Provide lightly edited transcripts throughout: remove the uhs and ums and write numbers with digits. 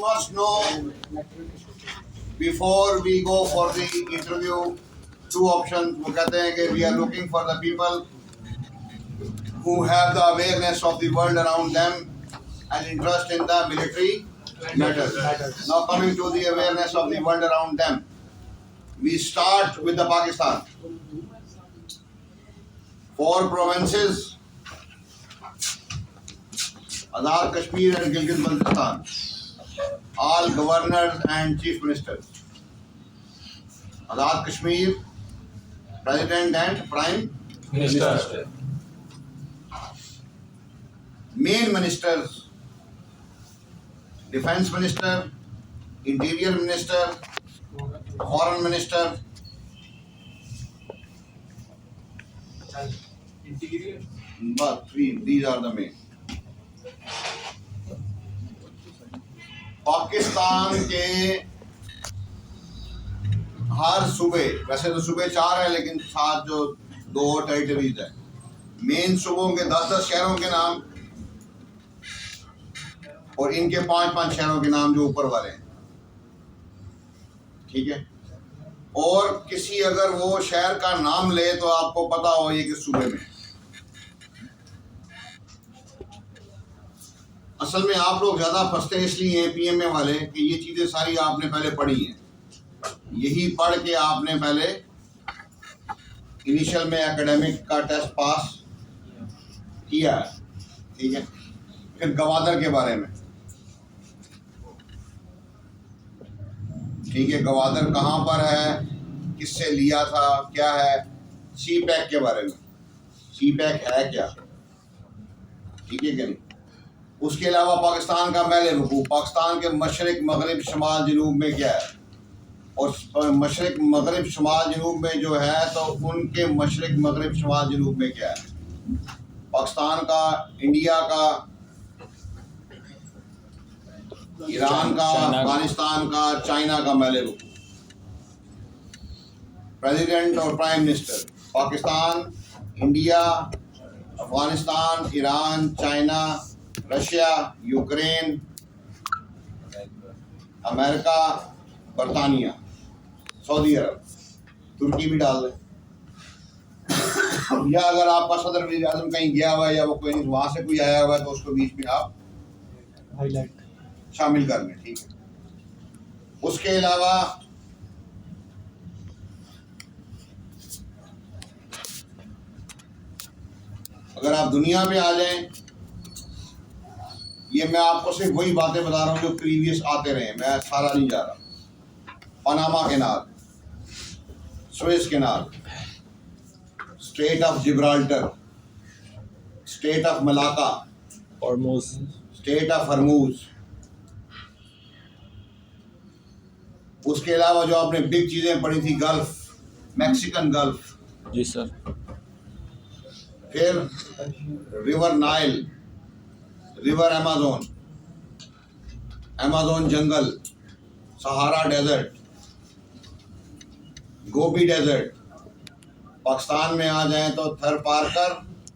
must know before we go for the interview two options. वो कहते हैं कि we are looking for the people who have the awareness of the world around them and interest in the military matters. Now coming to the awareness of the world around them, we start with the Pakistan. 4 provinces, Azad Kashmir and Gilgit-Baltistan, all governors and chief ministers. Azad Kashmir, president and prime Minister. Main ministers, defense minister, interior minister, foreign minister, Interior. but 3, these are the main. Pakistan के हर सूबे, वैसे तो सूबे 4 है लेकिन साथ जो 2 territories है, मेन सूबों के 10-10 शहरों के नाम और इनके 5-5 शहरों के नाम जो ऊपर वाले हैं, ठीक है। और किसी अगर वो शहर का नाम ले तो आपको पता हो ये किस सूबे में। असल में आप लोग ज़्यादा फंसते इसलिए हैं पीएमए वाले कि ये चीज़ें सारी आपने पहले पढ़ी हैं, यही पढ़ के आपने पहले इनिशियल में एकेडमिक का टेस्ट पास किया है, ठीक है। फिर गवादर के बारे में, ठीक है, गवादर कहाँ पर है, किससे लिया था, क्या है, सी पैक के बारे में, सी पैक है क्या, ठीक है कि नहीं। उसके अलावा पाकिस्तान का महल वकूफ़, पाकिस्तान के मशरक़ मगरिब शमाल जनूब में क्या है, और मशरक़ मगरिब शमाल जनूब में जो है तो उनके मशरक़ मगरिब शमाल जनूब में क्या है, पाकिस्तान का, इंडिया का, ईरान का, अफगानिस्तान का, चाइना का महल वकूफ़, प्रेसिडेंट और prime minister, Pakistan, India, Afghanistan, Iran, China, Russia, Ukraine, America, बरतानिया, सऊदी अरब, तुर्की भी डाल दें। या अगर आपका सदर वज़ीर आज़म कहीं गया हुआ है या वो कोई वहाँ से कोई आया हुआ है तो उसको बीच में आप हाईलाइट शामिल कर लें, ठीक है। उसके अलावा अगर आप दुनिया में आ जाएं, ये मैं आपको सिर्फ वही बातें बता रहा हूँ जो प्रीवियस आते रहे, मैं सारा नहीं जा रहा। Panama canal, Suez canal, strait of Gibraltar, state of Malacca, Hormuz, state of Hormuz. उसके अलावा जो आपने बिग चीज़ें पढ़ी थी, गल्फ, मैक्सिकन गल्फ, जी सर, फिर river Nile, river Amazon, Amazon jungle, Sahara desert, Gobi desert. Pakistan में आ जाएं तो थर पारकर,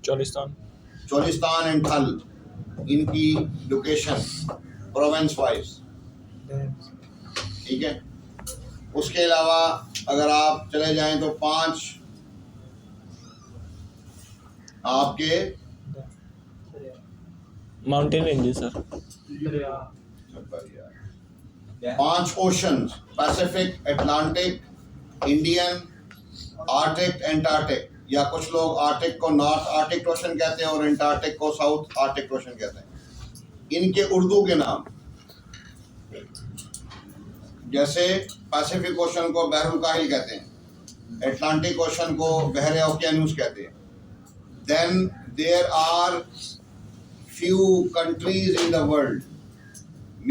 चोलिस्तान एंड थल, इनकी लोकेशन प्रोविंस वाइज, ठीक है। उसके अलावा अगर आप चले जाएं तो 5 आपके mountain ranges sir, 5 oceans, Pacific, Atlantic, Indian, Arctic, Antarctic, या कुछ लोग आर्टिक को नॉर्थ आर्टिक ओशन कहते हैं और एंटार्क्टिक को साउथ आर्टिक ओशन कहते हैं। इनके उर्दू के नाम, जैसे पैसिफिक ओशन को बहरुल काहिल कहते हैं, अटलांटिक ओशन को बहरे ओकियानूस कहते हैं। Then there are few countries in the world,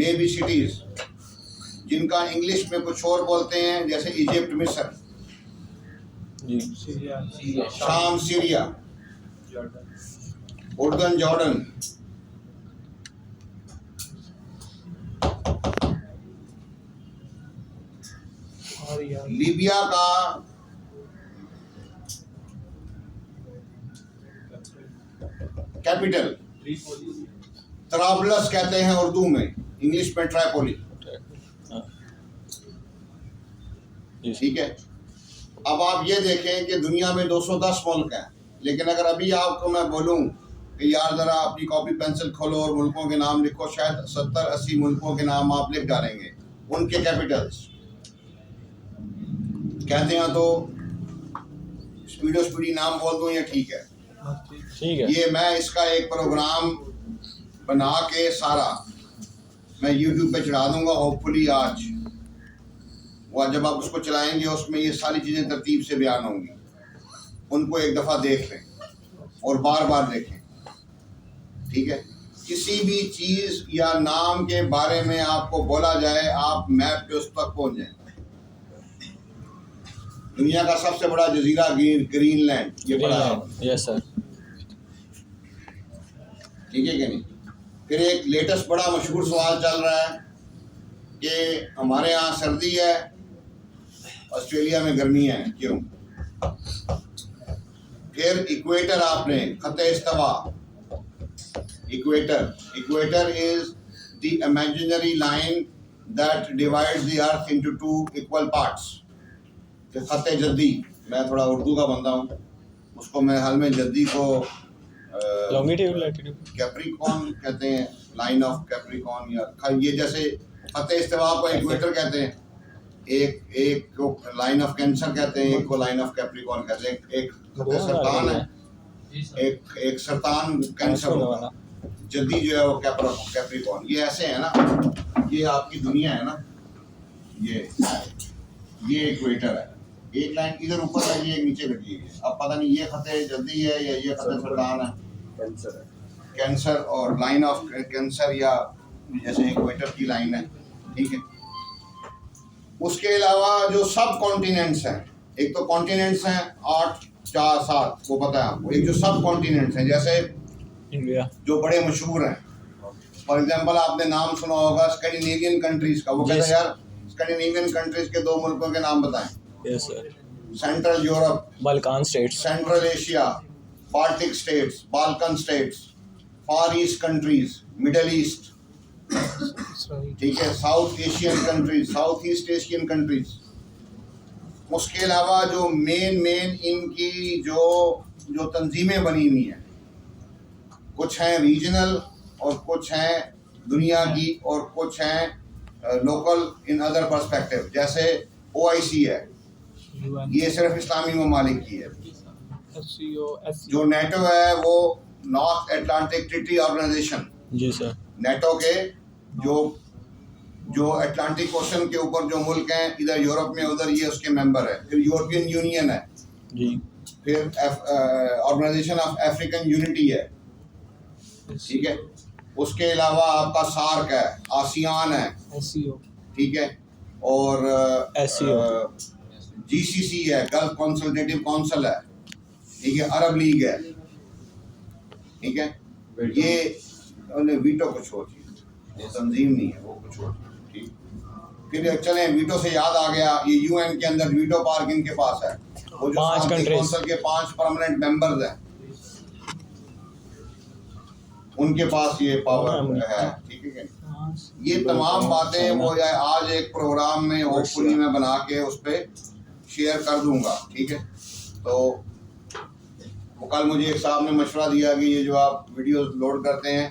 maybe cities, जिनका इंग्लिश में कुछ और बोलते हैं, जैसे इजिप्ट, मिस्र, शाम, सीरिया, उर्दन, जॉर्डन, लीबिया का कैपिटल तराबलस कहते हैं उर्दू में, इंग्लिश में ट्राइपोली, हाँ जी सर। ठीक है। अब आप ये देखें कि दुनिया में 210 मुल्क हैं, लेकिन अगर अभी आपको मैं बोलूं कि यार ज़रा अपनी कॉपी पेंसिल खोलो और मुल्कों के नाम लिखो, शायद 70-80 मुल्कों के नाम आप लिख डालेंगे, उनके कैपिटल्स कहते हैं। तो स्पीडी नाम बोल दूं या ठीक है? ठीक है। ये मैं इसका एक प्रोग्राम बना के सारा मैं YouTube पे चढ़ा दूंगा, होपफुली आज। और जब आप उसको चलाएंगे उसमें ये सारी चीज़ें तरतीब से बयान होंगी, उनको एक दफ़ा देख लें और बार बार देखें, ठीक है। किसी भी चीज़ या नाम के बारे में आपको बोला जाए, आप मैप पे उस तक पहुंच जाएं। दुनिया का सबसे बड़ा जजीरा ग्रीनलैंड, ये पढ़ा है, यस सर। ठीक है कि नहीं। फिर एक लेटेस्ट बड़ा मशहूर सवाल चल रहा है कि हमारे यहाँ सर्दी है, ऑस्ट्रेलिया में गर्मी है, क्यों? फिर इक्वेटर, आपने खत्ते इस्तिवा, equator is the imaginary line that divides the earth into 2 equal parts. फिर खत्ते जद्दी, मैं थोड़ा उर्दू का बंदा हूँ, उसको मैं हाल में जद्दी को लॉन्गिट्यूड लैटिट्यूड कैप्रिकॉन कहते हैं, लाइन ऑफ कैप्रिकॉन, या ये जैसे खत्ते इस्तिवा को इक्वेटर कहते हैं, एक को लाइन ऑफ कैंसर कहते हैं, एक को लाइन ऑफ कैप्रिकॉन कहते हैं। एक खत्ते सरतान है, एक सरतान कैंसर होगा, जद्दी जो है वो कैप्रिकॉन। ये ऐसे है ना, ये आपकी दुनिया है ना, ये इक्वेटर है। एक लाइन इधर ऊपर लगी है, एक नीचे लगी है। अब पता नहीं ये खत्ते जल्दी है या ये खत्ते सरतान है, कैंसर और लाइन ऑफ कैंसर, या जैसे इक्वेटर की लाइन है, ठीक है। उसके अलावा जो सब कॉन्टिनेंट्स हैं, एक तो कॉन्टिनेंट्स हैं 8, 4, 7, वो पता है आपको। एक जो सब कॉन्टिनेंट्स हैं, जैसे इंडिया, जो बड़े मशहूर हैं, फॉर एग्जांपल आपने नाम सुना होगा स्कैंडिनेवियन कंट्रीज का। वो कहते हैं यार स्कैंडिनेवियन कंट्रीज के 2 मुल्कों के नाम बताएं। Yes sir. Central Europe, Balkan states, central Asia, Baltic states, Balkan states, far east countries, middle east, ठीक है, South Asian countries, South East Asian countries. उसके अलावा जो मेन इनकी जो तंजीमें बनी हुई हैं, कुछ हैं रीजनल और कुछ हैं दुनिया की और कुछ हैं लोकल इन अदर पर्सपेक्टिव। जैसे OIC है, ये सिर्फ इस्लामी ममालिक की है। जो नेटो है वो नॉर्थ अटलांटिक ट्रीटी ऑर्गेनाइजेशन, जी सर। नेटो के जो अटलांटिक ओशन के ऊपर जो मुल्क हैं, इधर यूरोप में, उधर ये उसके मेंबर है। फिर यूरोपियन यूनियन है जी। फिर ऑर्गेनाइजेशन ऑफ अफ्रीकन यूनिटी है, ठीक है। उसके अलावा आपका सार्क है, आसियान है, ठीक है, और GCC है, गल्फ कंसल्टेटिव काउंसिल है, ठीक है, अरब लीग है, ठीक है। ये वीटो कुछ और चीज़, ये तंजीम नहीं है, वो कुछ और चीज़, ठीक। फिर चलें, वीटो से याद आ गया, ये UN के अंदर वीटो पार्क इनके पास है। वो जो 5 काउंसिल के 5 परमानेंट मेंबर्स हैं, उनके पास ये पावर है, ठीक है कि नहीं। ये तमाम बातें वो आज एक प्रोग्राम में होपफुली मैं बना के उस पर शेयर कर दूंगा, ठीक है। तो वो कल मुझे एक साहब ने मशवरा दिया कि ये जो आप वीडियोस लोड करते हैं,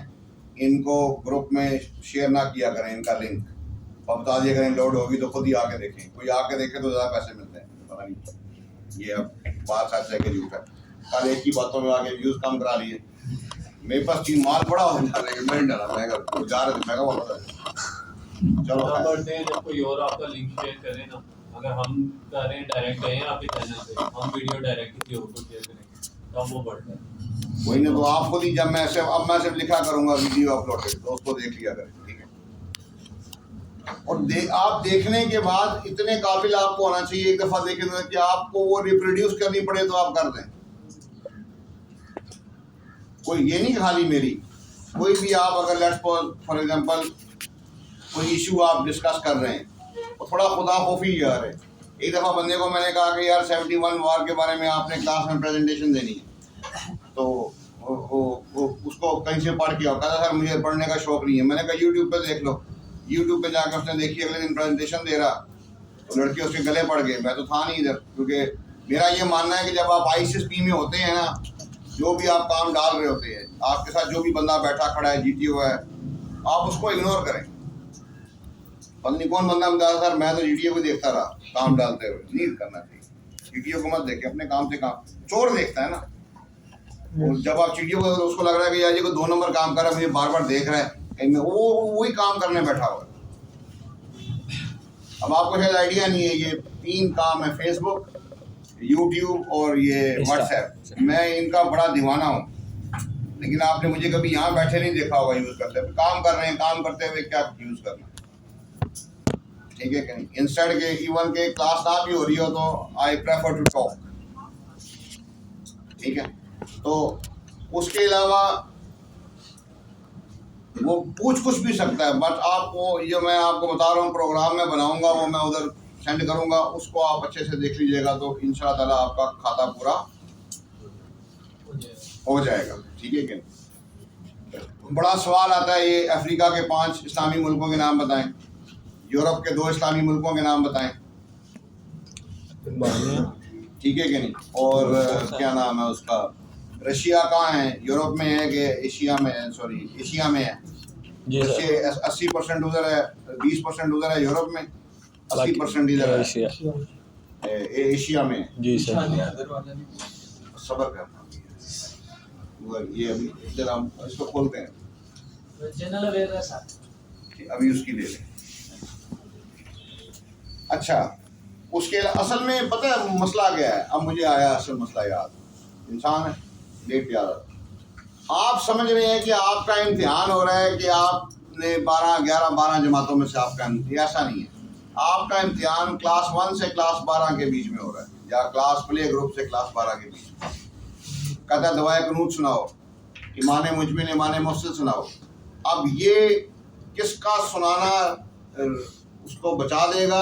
इनको ग्रुप में शेयर ना किया करें, इनका लिंक और बता दिया करें, लोड होगी तो खुद ही आके देखें। कोई आके देखे तो ज़्यादा पैसे मिलते हैं, पता नहीं ये अब बात सच है कि झूठ है। कल एक ही बातों में आके व्यूज़ कम करा लिए, मेरे पास चीज माल बड़ा हो जा रहा है, मैं डरा, मैं जा रहा था, मैं वापस चलो करते हैं। जब कोई और आपका लिंक शेयर करे ना, अगर हम करें डायरेक्ट गए आपके चैनल पे, हम वीडियो डायरेक्ट किसी और को शेयर करेंगे तो वो बढ़ता है। वही ना, तो आप खुद ही, जब मैं सिर्फ लिखा करूंगा वीडियो अपलोडेड, तो उसको देख लिया करें, ठीक है। और आप देखने के बाद इतने काबिल आपको होना चाहिए, एक दफा देखें तो कि आपको वो रिप्रोड्यूस करनी पड़े तो आप कर दें। कोई ये नहीं खाली मेरी, कोई भी आप अगर लेट्स फॉर एग्जांपल कोई इशू आप डिस्कस कर रहे हैं, तो थोड़ा खुदा खौफी यार है। एक दफ़ा बंदे को मैंने कहा कि यार 71 वार के बारे में आपने क्लास में प्रेजेंटेशन देनी है, तो वो उसको कहीं से पढ़ के आओ। कहता सर मुझे पढ़ने का शौक़ नहीं है। मैंने कहा यूट्यूब पे देख लो, यूट्यूब पे जाकर उसने देखी, अगले दिन प्रेजेंटेशन दे रहा तो लड़के उसके गले पड़ गए। मैं तो था नहीं इधर, क्योंकि मेरा ये मानना है कि जब आप ISIS-P में होते हैं ना, जो भी आप काम डाल रहे होते हैं, आपके साथ जो भी बंदा बैठा खड़ा है, GTO है, आप उसको इग्नोर करें। पता नहीं कौन बंदा बता सर मैं तो GTO को देखता रहा काम डालते हुए। नहीं करना चाहिए, GTO को मत देखे, अपने काम से काम। चोर देखता है ना, और जब आप GTO को उसको लग रहा है कि यार ये को 2 नंबर काम कर रहा है, मुझे बार बार देख रहा है, कहीं वो वही काम करने बैठा हुआ है। अब आपको शायद आइडिया नहीं है, ये 3 काम है, फेसबुक, यूट्यूब और ये व्हाट्सएप। मैं इनका बड़ा दीवाना हूँ, लेकिन आपने मुझे कभी यहाँ बैठे नहीं देखा होगा यूज़ करते हुए। काम कर रहे हैं, काम करते हुए क्या यूज़ करना, ठीक है कि नहीं। इंस्टेड के इवन के क्लास ना भी हो रही हो तो आई प्रेफर टू टॉक, ठीक है। तो उसके अलावा वो पूछ कुछ भी सकता है, बट आपको जो मैं आपको बता रहा हूँ प्रोग्राम में बनाऊंगा, वो मैं उधर सेंड करूंगा, उसको आप अच्छे से देख लीजिएगा, तो इंशाल्लाह ताला आपका खाता पूरा हो जाएगा, ठीक है कि। बड़ा सवाल आता है ये, अफ्रीका के 5 इस्लामी मुल्कों के नाम बताएं, यूरोप के 2 इस्लामी मुल्कों के नाम बताएं, ठीक है कि नहीं। और क्या नाम है उसका, रशिया कहाँ है, यूरोप में है कि एशिया में है, सॉरी एशिया में है। जी सर। 80% उधर है, 20% उधर है यूरोप में, 80% इधर है एशिया में। जी सर। सब्र करना, ये अभी जरा हम इसको खोलते हैं, चैनल अवेयरनेस अभी उसकी ले लें। अच्छा, उसके असल में पता है मसला क्या है, अब मुझे आया असल मसला याद। इंसान है, डेट याद आता। आप समझ रहे हैं कि आपका इम्तिहान हो रहा है कि आपने 12 जमातों में से आपका, ऐसा नहीं है। आपका इम्तिहान क्लास 1 से क्लास 12 के बीच में हो रहा है, या क्लास प्ले ग्रुप से क्लास 12 के बीच में। कहता है दवाए कनूत सुनाओ, ईमान मुजमिन ईमान मुफसिल सुनाओ। अब ये किसका सुनाना उसको बचा देगा,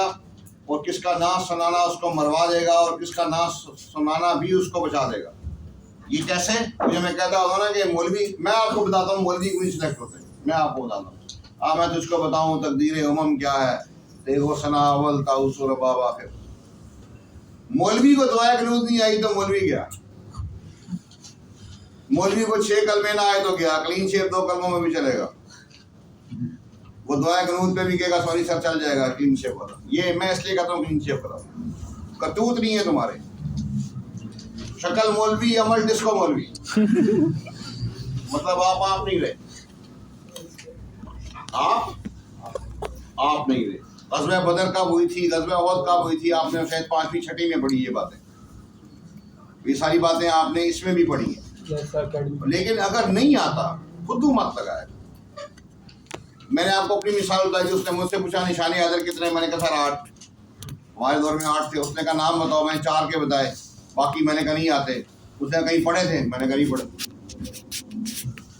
और किसका ना सुनाना उसको मरवा देगा, और किसका ना सुनाना भी उसको बचा देगा। ये कैसे, मुझे मैं कहता हूँ ना कि मौलवी, मैं आपको बताता हूँ मौलवी क्यों सिलेक्ट होते हैं, मैं आपको बताता हूँ। मैं तुझको बताऊँ तकदीर उमम क्या है, देखो सना अवल ताउसुर बाब आखिर। मौलवी को दुआ कनूत नहीं आई तो मौलवी गया, मौलवी को 6 कलमे ना आए तो गया, क्लीन शेप 2 कलमों में भी चलेगा, वो दुआ कनूत पे भी कहेगा सॉरी सर चल जाएगा क्लीन शेप वाला। ये मैं इसलिए कहता हूँ क्लीन शेप करा, करतूत नहीं है तुम्हारे, शक्ल मौलवी अमल डिस्को मौलवी मतलब आप नहीं रहे, आप नहीं रहे। ग़ज़वा बदर कब हुई थी, ग़ज़वा उहद कब हुई थी, आपने शायद 5वीं 6वीं में पढ़ी ये बातें, ये सारी बातें आपने इसमें भी पढ़ी हैं। लेकिन अगर नहीं आता खुद मत लगाए। मैंने आपको अपनी मिसाल बताई थी, उसने मुझसे पूछा निशाने हैदर कितने, मैंने कहा सर 8, हमारे दौर में 8 थे। उसने कहा नाम बताओ, मैंने 4 के बताए, बाकी मैंने कहा नहीं आते। उसने कहीं पढ़े थे, मैंने कहा नहीं पढ़े,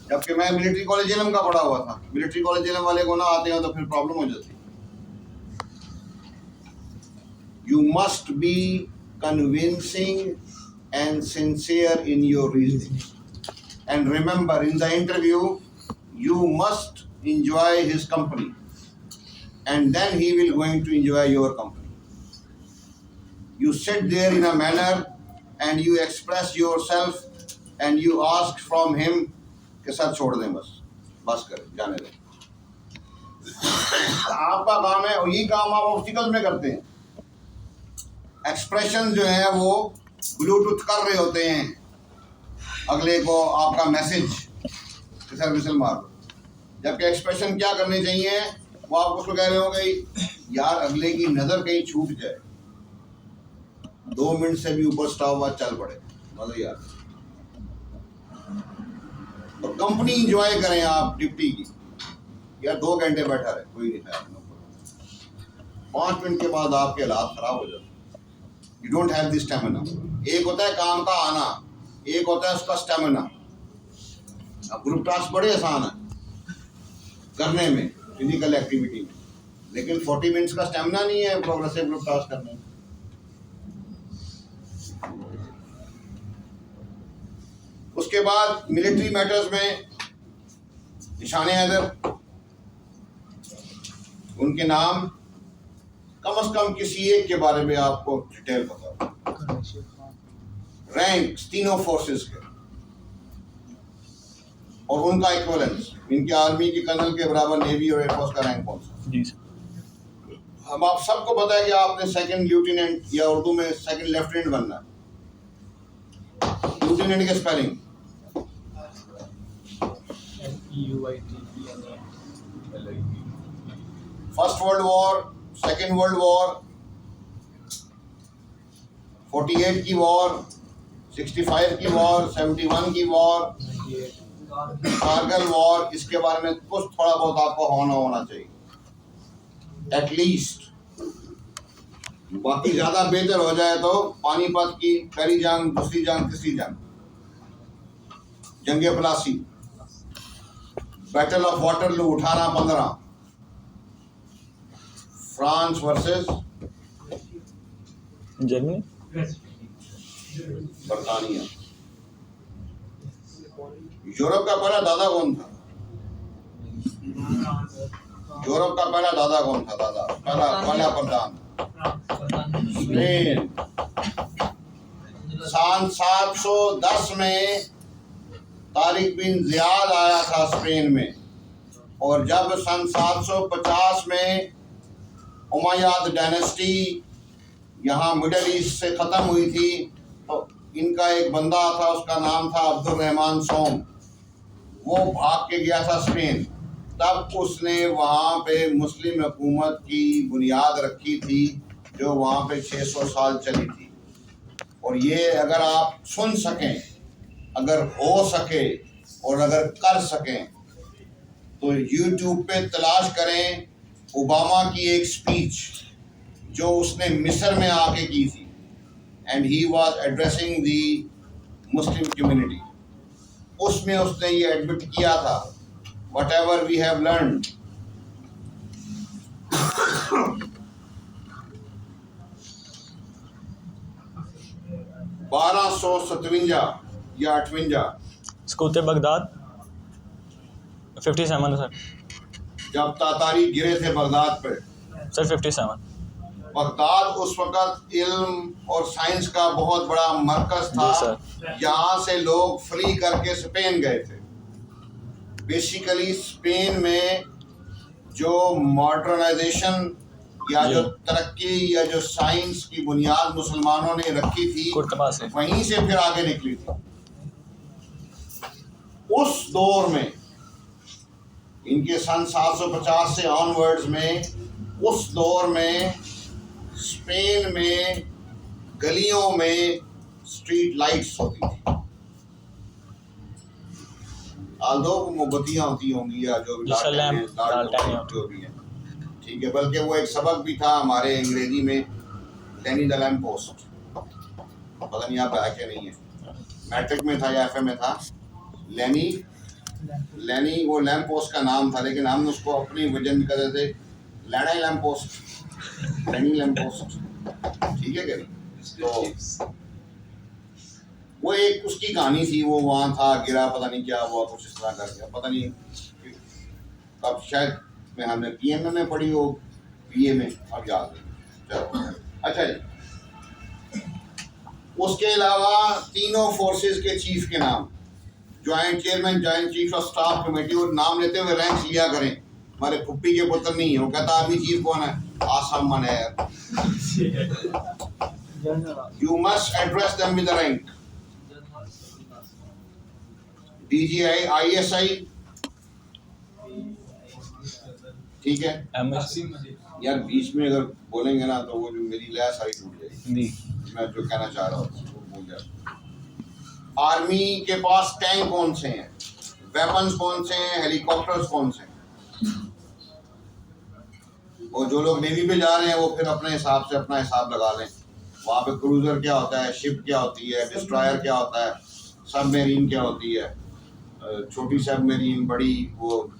जबकि मैं मिलिट्री कॉलेज इलम का पढ़ा हुआ था। मिलिट्री कॉलेज इलम वाले को ना आते हो तो फिर प्रॉब्लम हो जाती। You must be convincing and sincere in your reasoning, and remember in the interview you must enjoy his company, and then he will going to enjoy your company. You sit there in a manner and you express yourself and you ask from him कि sir छोड़ दें, बस करें, जाने दें। आपका काम है, और ये काम आप ऑब्स्टिकल्स में करते हैं। एक्सप्रेशन जो है वो ब्लूटूथ कर रहे होते हैं अगले को आपका मैसेज सर मिसल मार दो, जबकि एक्सप्रेशन क्या करने चाहिए, वो आप उसको कह रहे हो गई यार अगले की नज़र कहीं छूट जाए, 2 मिनट से भी ऊपर स्टॉप हुआ चल पड़े, मजा यार। और कंपनी इंजॉय करें आप डिप्टी की, यार 2 घंटे बैठा रहे कोई नहीं है, 5 मिनट के बाद आपके हालात खराब हो जाते। You don't have this stamina. एक होता है काम का आना, एक होता है उसका स्टेमिना। अब ग्रुप टास्क बड़े आसान है करने में, फिजिकल एक्टिविटी में, लेकिन 40 मिनट्स का स्टेमिना नहीं है प्रोग्रेसिव ग्रुप टास्क करने में। उसके बाद मिलिट्री मैटर्स में निशाने हैदर, उनके नाम कम से कम किसी एक के बारे में आपको डिटेल बताओ। रैंक्स तीनों फोर्सेस के और उनका इक्विवेलेंस, इनके आर्मी के कर्नल के बराबर नेवी और एयरफोर्स का रैंक कौन सा? जी सर। हम आप सबको पता है कि आपने सेकंड लेफ्टिनेंट या उर्दू में सेकंड लेफ्टिनेंट बनना है। लेफ्टिनेंट के spelling first world war, second world war, 48 की वॉर, 65 की वॉर, 71 की वॉर, कारगिल वॉर, इसके बारे में कुछ थोड़ा बहुत आपको होना चाहिए एटलीस्ट। बाकी ज्यादा बेहतर हो जाए तो पानीपत की पहली जंग, दूसरी जंग, तीसरी जंग, जंगे Plassey, battle of Waterloo 1815, France versus Germany, बरतानिया। यूरोप का पहला दादा कौन था? यूरोप का पहला दादा कौन था? पहला प्रधान स्पेन। सन 710 में तारिक बिन जियाद आया था स्पेन में, और जब सन 750 में उमैयाद डायनेस्टी यहाँ मिडल ईस्ट से ख़त्म हुई थी, तो इनका एक बंदा था, उसका नाम था अब्दुर्रहमान सोम। वो भाग के गया था स्पेन, तब उसने वहाँ पे मुस्लिम हुकूमत की बुनियाद रखी थी जो वहाँ पे 600 साल चली थी। और ये अगर आप सुन सकें, अगर हो सके और अगर कर सकें तो यूट्यूब पे तलाश करें ओबामा की एक स्पीच जो उसने मिस्र में आके की थी, and he was addressing the Muslim community. उसमें उसने ये एडमिट किया था, whatever we have learned, बारह सौ 57 या 58 स्कूते बगदाद 57 सर। जब तातारी गिरे थे बगदाद पे सर 57। बगदाद उस वक़्त इल्म और साइंस का बहुत बड़ा मरकज था। यहाँ से लोग फ्ली करके स्पेन गए थे। बेसिकली स्पेन में जो मॉडर्नाइजेशन या जो तरक्की या जो साइंस की बुनियाद मुसलमानों ने रखी थी, वहीं से फिर आगे निकली थी। उस दौर में इनके सन 750 से ऑनवर्ड्स में, उस दौर में स्पेन में गलियों में स्ट्रीट लाइट्स होती थी। आल्दो मोमबत्तियाँ होती होंगी या जो भी है, ठीक है। बल्कि वो एक सबक भी था हमारे अंग्रेजी में, लेनी द लैम्प पोस्ट, पता नहीं आप है क्या नहीं है, मैट्रिक में था या एफए में था। लेनी वो लैम्प पोस्ट का नाम था, लेकिन हम उसको अपनी वजन कर देते लैना लैम्प पोस्ट, लेनी लैम्प पोस्ट, ठीक है क्या नहीं। तो वो एक उसकी कहानी थी, वो वहाँ था, गिरा, पता नहीं क्या हुआ, कुछ इस तरह कर गया, पता नहीं अब शायद में हमने पीएम में पढ़ी हो, बीए में, अब याद नहीं। चलो अच्छा जी। उसके अलावा तीनों फोर्सेस के चीफ के नाम, joint chairman, joint chief of staff committee, और नाम लेते हुए रैंक्स लिया करें। हमारे फुप्पी के पुत्र नहीं है, वो कहता आर्मी चीफ कौन है, आसाम मन है। You must address them with the rank. DJI, ISI, ठीक है। यार बीच में अगर बोलेंगे ना तो वो जो मेरी लय सारी टूट जाएगी, मैं जो कहना चाह रहा हूँ वो भूल जाए। आर्मी के पास टैंक कौन से हैं, वेपन्स कौन से हैं, हेलीकॉप्टर्स कौन से हैं। और जो लोग नेवी पे जा रहे हैं वो फिर अपने हिसाब से अपना हिसाब लगा लें। वहाँ पे क्रूजर क्या होता है, शिप क्या होती है, डिस्ट्रॉयर क्या होता है, सबमरीन क्या होती है, छोटी सबमरीन, बड़ी, वो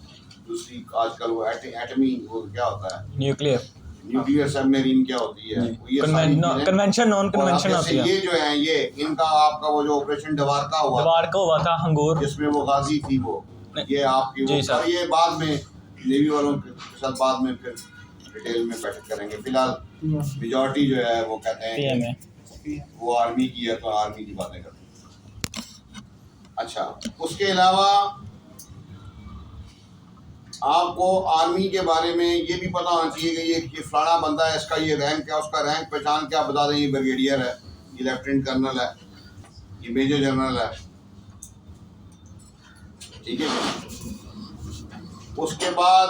दूसरी आजकल वो एटमी, वो क्या होता है, न्यूक्लियर सबमरीन क्या होती है, ये कन्वेंशन, नॉन कन्वेंशन होती है। ये जो है ये इनका आपका वो जो ऑपरेशन दवारका हुआ था हंगोर, जिसमें वो गाजी थी, वो ये आपकी वो, और ये बाद में नेवी वालों के साथ बाद में फिर डिटेल में बैठक करेंगे। फिलहाल मेजॉरिटी जो है वो कहते हैं PMA कि वो आर्मी की है, तो आर्मी की बातें करते हैं। अच्छा, उसके अलावा आपको आर्मी के बारे में ये भी पता होना चाहिए कि ये फलाना बंदा है, इसका ये रैंक है, उसका रैंक पहचान क्या बता दें, ये ब्रिगेडियर है, ये लेफ्टिनेंट कर्नल है, ये मेजर जनरल है, ठीक है। उसके बाद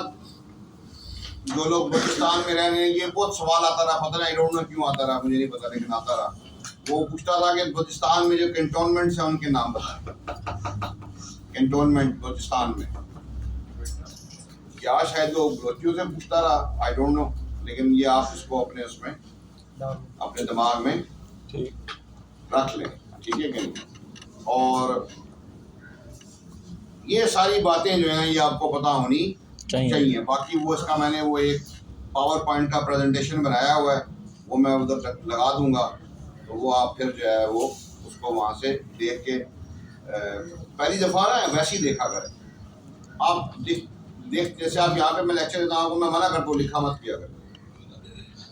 जो लोग बलूचिस्तान में रह रहे हैं, ये बहुत सवाल आता रहा, पता नहीं आई डोंट नो क्यों आता रहा, मुझे नहीं पता, लेकिन आता रहा। वो पूछता था कि बलूचिस्तान में जो कैंटोनमेंट्स हैं उनके नाम बताएं। कैंटोनमेंट बलूचिस्तान में क्या, शायद वो बलोचियों से पूछता रहा, आई डोंट नो, लेकिन ये आप इसको अपने उसमें अपने दिमाग में ठीक रख लें, ठीक है कि नहीं। और ये सारी बातें जो हैं ये आपको पता होनी चाहिए। बाकी वो इसका मैंने वो एक पावर पॉइंट का प्रेजेंटेशन बनाया हुआ है, वो मैं उधर लगा दूंगा, तो वो आप फिर जो है वो उसको वहाँ से देख के पहली दफ़ा ना वैसे ही देखा करें। आप देख जैसे आप यहाँ पे मैं लेक्चर देता हूँ, मैं मना करता हूँ लिखा मत किया करें,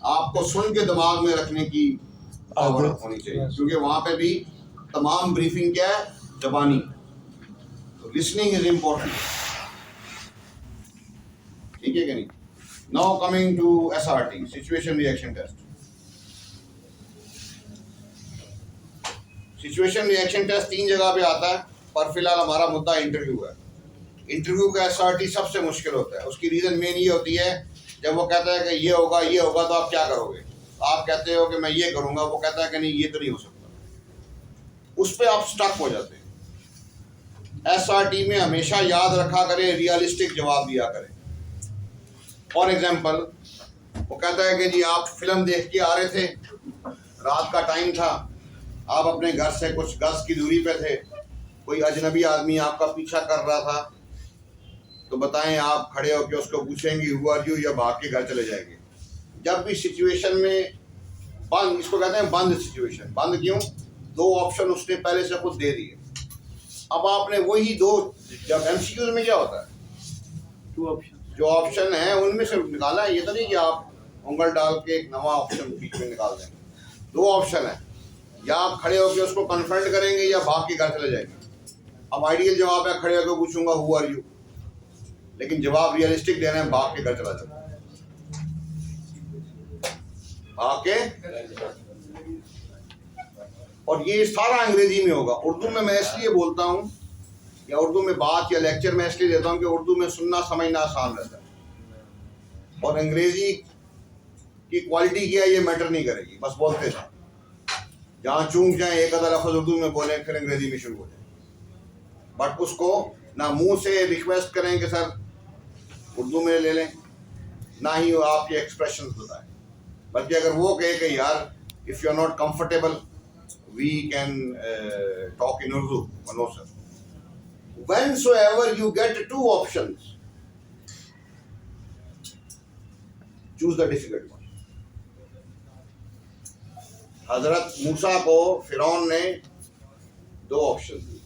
आपको सुन के दिमाग में रखने की पावर होनी चाहिए, क्योंकि वहाँ पे भी तमाम ब्रीफिंग क्या है, ज़बानी, तो लिसनिंग इज इम्पोर्टेंट, ठीक है कि नहीं। Now coming to SRT, situation reaction test. Situation reaction test 3 जगह पे आता है, पर फिलहाल हमारा मुद्दा इंटरव्यू है। इंटरव्यू का SRT सबसे मुश्किल होता है। उसकी रीज़न मेन ये होती है, जब वो कहता है कि ये होगा तो आप क्या करोगे, आप कहते हो कि मैं ये करूँगा, वो कहता है कि नहीं ये तो नहीं हो सकता, उस पर आप स्टक हो जाते हैं। SRT में हमेशा याद रखा करें, रियलिस्टिक जवाब दिया करें। फॉर एग्जाम्पल, वो कहता है कि जी आप फिल्म देख के आ रहे थे, रात का टाइम था, आप अपने घर से कुछ गज की दूरी पे थे, कोई अजनबी आदमी आपका पीछा कर रहा था, तो बताएं आप खड़े होकर उसको पूछेंगे हु आर यू, या भाग के घर चले जाएंगे। जब भी सिचुएशन में बंद, इसको कहते हैं बंद सिचुएशन। बंद क्यों? 2 ऑप्शन उसने पहले से खुद दे दिए, अब आपने वही 2, जब MCQs में क्या होता है 2 ऑप्शन, जो ऑप्शन है उनमें से निकाला है। ये तो नहीं कि आप उंगल डाल के एक नवा ऑप्शन बीच में निकाल देंगे। 2 ऑप्शन है, या आप खड़े होकर उसको कन्फ्रंट करेंगे या भाग के घर चले जाएंगे। अब आइडियल जवाब है खड़े होकर पूछूंगा हु आर यू, लेकिन जवाब रियलिस्टिक देना है, भाग के घर चला जाए, भाग के। और ये सारा अंग्रेजी में होगा। उर्दू में मैं इसलिए बोलता हूँ, या उर्दू में बात या लेक्चर में इसलिए देता हूँ कि उर्दू में सुनना समझना आसान रहता है, और अंग्रेजी की क्वालिटी क्या है ये मैटर नहीं करेगी, बस बोलते जाए, जहाँ चूक जाए एक आधा लफ्ज़ उर्दू में बोलें फिर अंग्रेजी में शुरू हो जाए। बट उसको ना मुंह से रिक्वेस्ट करें कि सर उर्दू में ले लें, ना ही वो आपके एक्सप्रेशन बताएं, बल्कि अगर वो कहे कि यार if you are not comfortable we can talk in Urdu, no sir. Whensoever you get 2 options, choose the difficult one. हजरत मूसा को फिरौन ने 2 ऑप्शन दिए,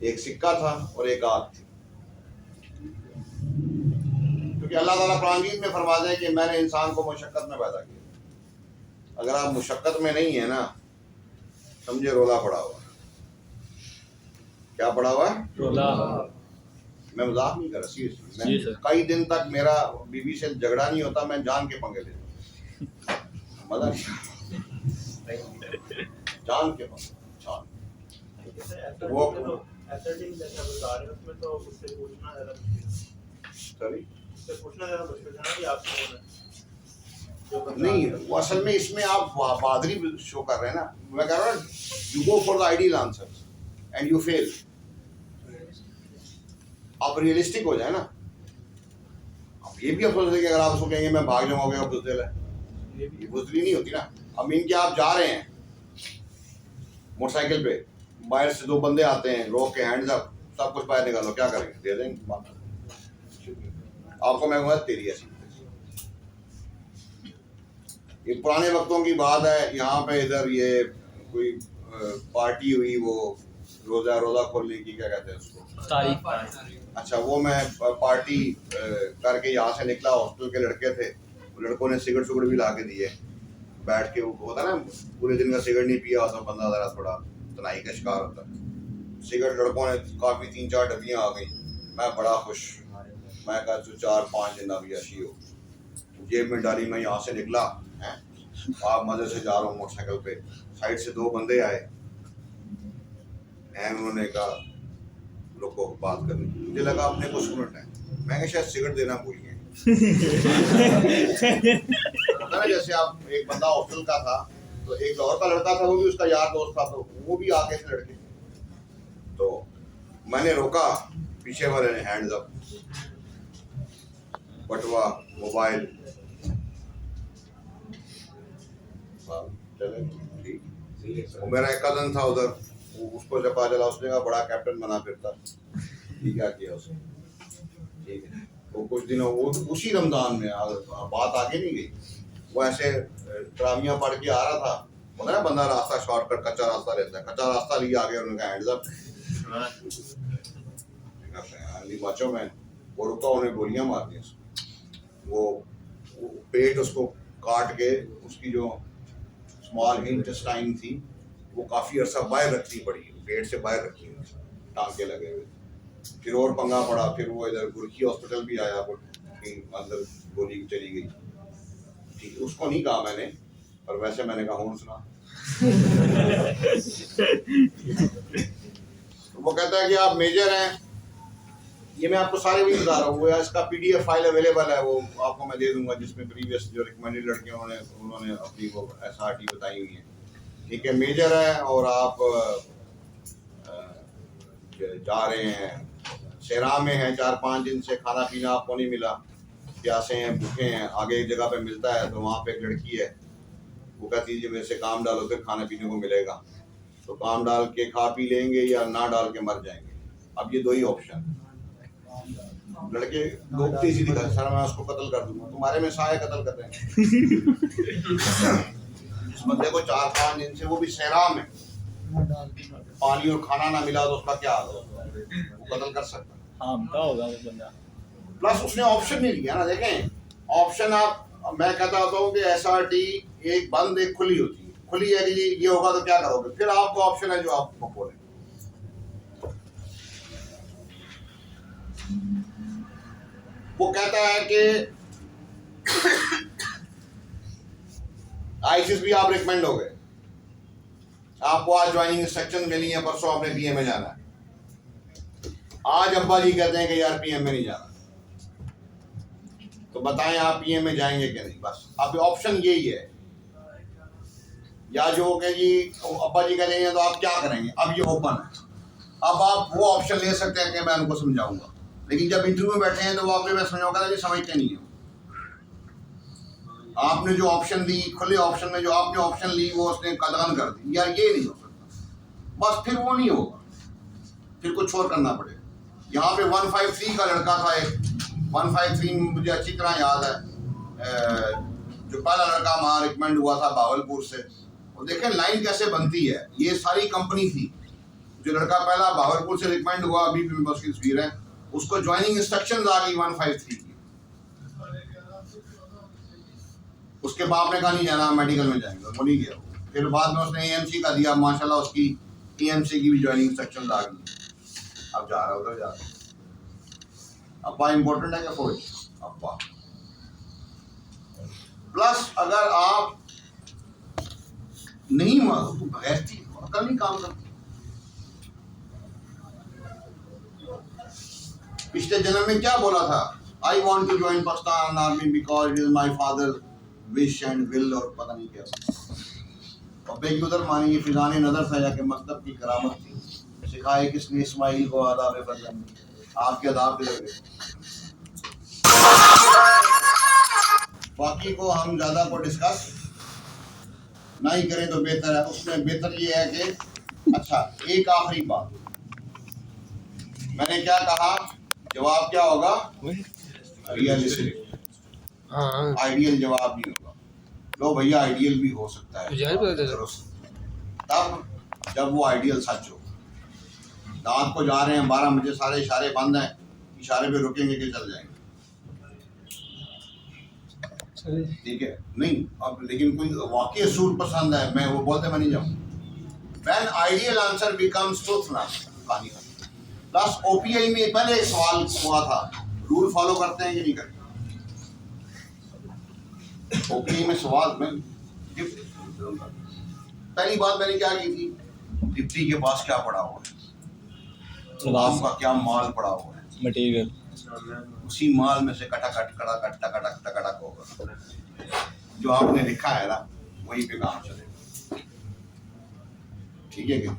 एक सिक्का था और एक आग थी, क्योंकि अल्लाह ताला कुरान में फरमाता है कि मैंने इंसान को मुशक्कत में पैदा किया। अगर आप मुशक्कत में नहीं है ना, समझे रोला पड़ा हुआ। क्या पड़ा हुआ है? रोला। मैं मजाक नहीं कर रहा, सीरियसली। जी सर। कई दिन तक मेरा बीवी से झगड़ा नहीं होता, मैं जान के पंगे लेता, मजा जान के पंगे, वो नहीं, वो असल में इसमें आप बहादुरी शो कर रहे हैं ना। मैं कह रहा हूँ you go for the ideal answer and you fail. आप रियलिस्टिक हो जाए ना। अब ये भी अफसोस है कि अगर आप उसको कहेंगे मैं भाग जाऊंगा, अब बुजदिल है, ये बुजदिली नहीं होती ना। अब मीन के आप जा रहे हैं मोटरसाइकिल पे, बाहर से 2 बंदे आते हैं, रोक के हैंड्स अप, सब कुछ बाहर निकालो, क्या करेंगे? दे देंगे आपको। मैं कहूँगा तेरी ऐसी। ये पुराने वक्तों की बात है। यहाँ पे इधर ये कोई पार्टी हुई, वो रोजा खोलने की, क्या कहते हैं उसको, तारीख अच्छा, वो मैं पार्टी करके यहाँ से निकला, हॉस्टल के लड़के थे, लड़कों ने सिगरेट सुगरेट भी ला के दिए, बैठ के वो होता ना पूरे दिन का सिगरेट नहीं पिया होता बंदा, ज़रा थोड़ा तनाई का शिकार होता है। सिगरेट लड़कों ने काफ़ी 3-4 डब्बियाँ आ गई, मैं बड़ा खुश, मैं कहा तो 4-5 दिन अभी अशी हो, जेब में डाली, मैं यहाँ से निकला हैं, आप मज़े से जा रहा हूँ मोटरसाइकिल पे, साइड से 2 बंदे आए हैं, उन्होंने कहा लोगों को बात करनी, मुझे लगा अपने को स्टूडेंट है, मैं कहा शायद सिगरेट देना भूल गए। होता ना जैसे आप एक बंदा हॉस्टल का था, तो एक लाहौर का लड़का था, वो भी उसका यार दोस्त था, तो वो भी आगे से लड़के, तो मैंने रोका, पीछे वाले ने हैंड्स अप, बटुआ मोबाइल, चले ठीक। वो मेरा एक कजन था उधर, उसको जब पता चला, उसने कहा बड़ा कैप्टन बना फिरता, ठीक क्या किया उसने, ठीक है। तो कुछ दिनों वो उसी रमजान में बात आगे नहीं गई, वो ऐसे तरावियां पढ़ के आ रहा था, बोला ना बंदा रास्ता शॉर्टकट कच्चा रास्ता रहता है, कच्चा रास्ता लिए आगे, उन्होंने कहा हैंड्स अप, माचो मैन, वो रुका, उन्हें गोलियां मार दी, वो पेट उसको काट के, उसकी जो स्मॉल इंटेस्टाइन थी वो काफ़ी अरसा बाहर रखनी पड़ी, पेट से बाहर रखी हुई, टांके लगे हुए, फिर और पंगा पड़ा, फिर वो इधर गुरखी हॉस्पिटल भी आया, अंदर गोली चली गई, ठीक है, उसको नहीं कहा मैंने, पर वैसे मैंने कहा हूँ सुना। तो वो कहता है कि आप मेजर हैं, ये मैं आपको सारे भी बता रहा हूँ, वो इसका PDF फाइल अवेलेबल है, वो आपको मैं दे दूंगा, जिसमें प्रीवियस जो रिकमेंडेड लड़के उन्होंने अपनी वो SRT बताई हुई है, ठीक है। मेजर है और आप जा रहे हैं, शेरा में हैं, 4-5 दिन से खाना पीना आपको नहीं मिला, प्यासे हैं, भूखे हैं, आगे एक जगह पे मिलता है, तो वहाँ पे एक लड़की है, वो कहती है मेरे से काम डालो फिर खाने पीने को मिलेगा, तो काम डाल के खा पी लेंगे या ना डाल के मर जाएंगे। अब ये 2 ही ऑप्शन, लड़के लोग तेजी दिखा, सर मैं उसको कत्ल कर दूंगा, तुम्हारे में साया कत्ल कर रहे हैं। इस बंदे को 4-5 दिन से, वो भी सहरा में, पानी और खाना ना मिला, तो उसका क्या हाल होगा, वो कत्ल कर सकता है। हाँ क्या होगा वो बंदा, प्लस उसने ऑप्शन नहीं लिया ना, देखें ऑप्शन, आप मैं कहता होता हूँ कि SRT एक बंद एक खुली होती है, खुली है कि ये होगा तो क्या करोगे, फिर आपको ऑप्शन है जो आपको बोले। वो कहता है कि ISIS भी आप रिकमेंड हो गए, आपको आज ज्वाइनिंग इंस्ट्रक्शन मिली है, परसों आपने PM में जाना है, आज अब्बा जी कहते हैं कि यार PM में नहीं जाना, तो बताएं आप PM में जाएंगे कि नहीं। बस अब ऑप्शन यही है, या जो कि जी अब्बा जी करेंगे तो आप क्या करेंगे, अब ये ओपन है, अब आप वो ऑप्शन ले सकते हैं कि मैं उनको समझाऊंगा, लेकिन जब इंटरव्यू में बैठे हैं तो वो आपने मैं समझाऊंगा कि समझते नहीं है, आपने जो ऑप्शन दी, खुले ऑप्शन में जो आपने ऑप्शन ली, वो उसने कदगन कर दी, यार ये नहीं हो सकता, बस फिर वो नहीं होगा, फिर कुछ और करना पड़ेगा। यहाँ पे 153 का लड़का था एक, 153 मुझे अच्छी तरह याद है, जो पहला लड़का वहाँ रिकमेंड हुआ था भावलपुर से, और देखें लाइन कैसे बनती है, ये सारी कंपनी थी, जो लड़का पहला भावलपुर से रिकमेंड हुआ, अभी भी मेरे पास की तस्वीर है, उसको ज्वाइनिंग इंस्ट्रक्शंस आ गई 153 की, उसके बाप ने कहा नहीं जाना, मेडिकल में जाएंगे, वो नहीं गया, फिर बाद में उसने AMC का दिया, माशाल्लाह उसकी EMC की भी ज्वाइनिंग इंस्ट्रक्शंस आ गई, अब जा रहा है उधर जा रहा है। अब्बा इम्पोर्टेंट है क्या फौज, अब्बा। प्लस अगर आप नहीं मानो तो बगैरती अकल नहीं काम करती। पिछले जन्म में क्या बोला था, I want to join Pakistan army because it is my father wish and will, और पता नहीं क्या। और बेकी उधर मानी ये फिजाने नजर था या कि मकतब की करामत थी, सिखाए किसने इस्माइल को आदाब बदन, आपके आदाब के लगे। बाकी को हम ज़्यादा को डिस्कस नहीं करें तो बेहतर है। उसमें बेहतर ये है कि अच्छा, एक आखिरी बात, मैंने क्या कहा, जवाब क्या होगा, रियलिस्टिक, आइडियल जवाब नहीं होगा। लो भैया आइडियल भी हो सकता है तब जब वो आइडियल सच हो। रात को जा रहे हैं 12 बजे, सारे इशारे बंद हैं, इशारे पे रुकेंगे कि चल जाएंगे। ठीक है, नहीं अब लेकिन कोई वाकई सूट पसंद है, मैं वो बोलते मैं नहीं जाऊँ। When ideal answer becomes truth ना कहानी खत्म। प्लस OPI में पहले एक सवाल हुआ था, रूल फॉलो करते हैं कि नहीं करते? OPI में सवाल में पहली बात मैंने क्या की थी, डिप्टी के पास क्या पड़ा हुआ है, आम का क्या माल पड़ा हुआ है, मटेरियल, उसी माल में से टकाटक होगा, जो आपने लिखा है ना वहीं पे काम चलेगा। ठीक है क्या?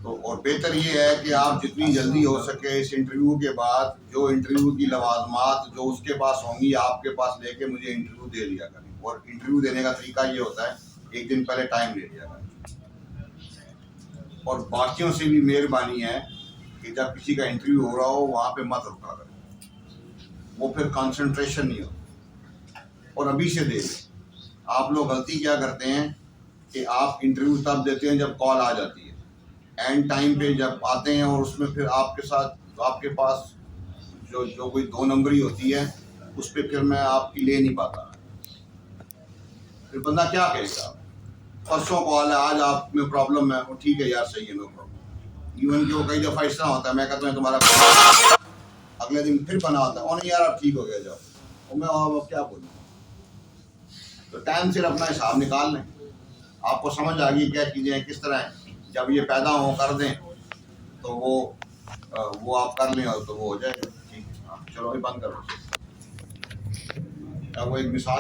तो और बेहतर ये है कि आप जितनी जल्दी हो सके इस इंटरव्यू के बाद जो इंटरव्यू की लवाजमात जो उसके पास होंगी आपके पास लेके मुझे इंटरव्यू दे दिया करें। और इंटरव्यू देने का तरीका ये होता है, एक दिन पहले टाइम ले लिया करें। और बाकियों से भी मेहरबानी है कि जब किसी का इंटरव्यू हो रहा हो वहाँ पे मत रुका करें, वो फिर कंसंट्रेशन नहीं होता। और अभी से दे दें। आप लोग गलती क्या करते हैं कि आप इंटरव्यू तब देते हैं जब कॉल आ जाती है, एंड टाइम पे जब आते हैं और उसमें फिर आपके साथ आपके पास जो कोई 2 नंबरी होती है उस पर फिर मैं आपकी ले नहीं पाता। फिर बंदा क्या कहेगा, परसों कॉल है आज आप में प्रॉब्लम है, ठीक है यार सही है, नो प्रॉब्लम। इवन कि वो कई दफ़ा इस तरह होता है, मैं कहता हूँ तुम्हारा अगले दिन फिर बना होता है, और नहीं यार आप ठीक हो गया जाओ, और मैं अब क्या बोलूँ। तो टाइम सिर्फ अपना हिसाब निकाल लें, आपको समझ आ गई क्या चीज़ें हैं किस तरह हैं। जब ये पैदा हो कर दें तो वो आप कर लें और तो वो हो जाएगा। ठीक है, चलो अभी बंद करो। अब वो एक मिसाल